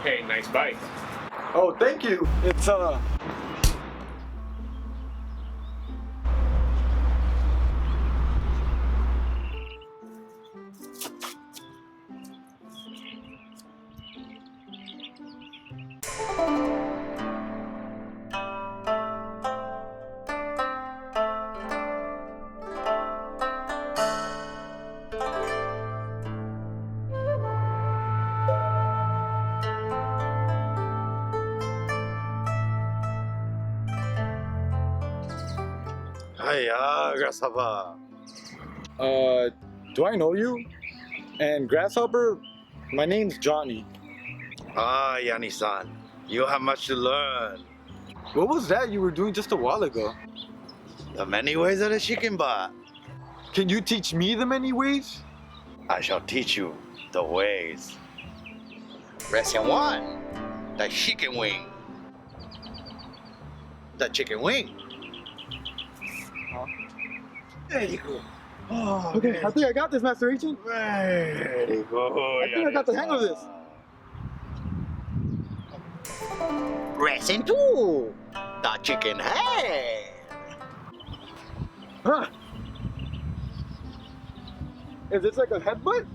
Hey, nice bike. Oh, thank you. It's Hiya, Grasshopper. do I know you? And Grasshopper, my name's Johnny. Ah, Yanni-san, you have much to learn. What was that you were doing just a while ago? The many ways of the chicken butt. Can you teach me the many ways? I shall teach you the ways. Lesson 1, the chicken wing. The chicken wing. There you go. Oh, Okay, I think I got this, Master Agent. Very good. I think I got the hang of this. Lesson 2, the chicken head. Huh? Is this like a headbutt?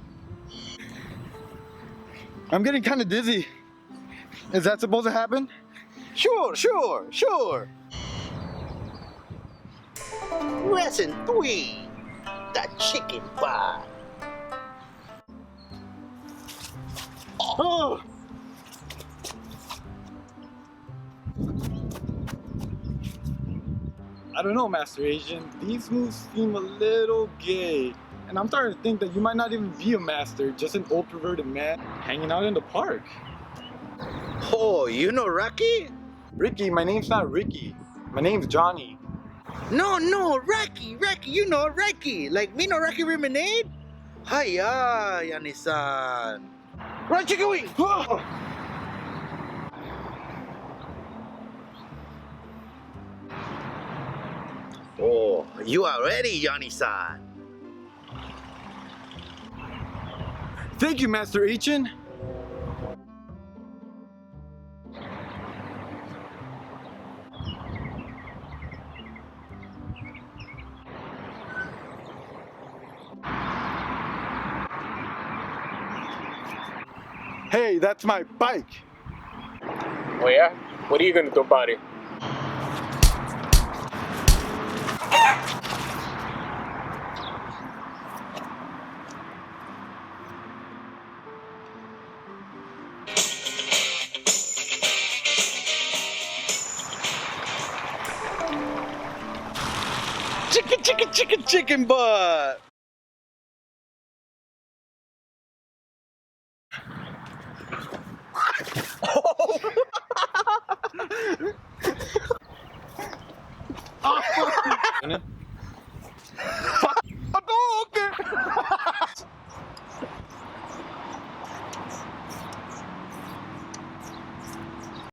I'm getting kind of dizzy. Is that supposed to happen? Sure. Lesson 3, the chicken butt. Oh! I don't know, Master Agent. These moves seem a little gay. And I'm starting to think that you might not even be a master, just an old perverted man hanging out in the park. Oh, you know Rocky? Ricky, my name's not Ricky. My name's Johnny. No, Rocky, you know Rocky. Like me know Rocky Lemonade? Hiya, Yanni-san. Run, chicken wing! Oh! Oh, you are ready, Yanni-san. Thank you, Master Agent. Hey, that's my bike. Oh yeah? What are you gonna do about it? Chicken butt.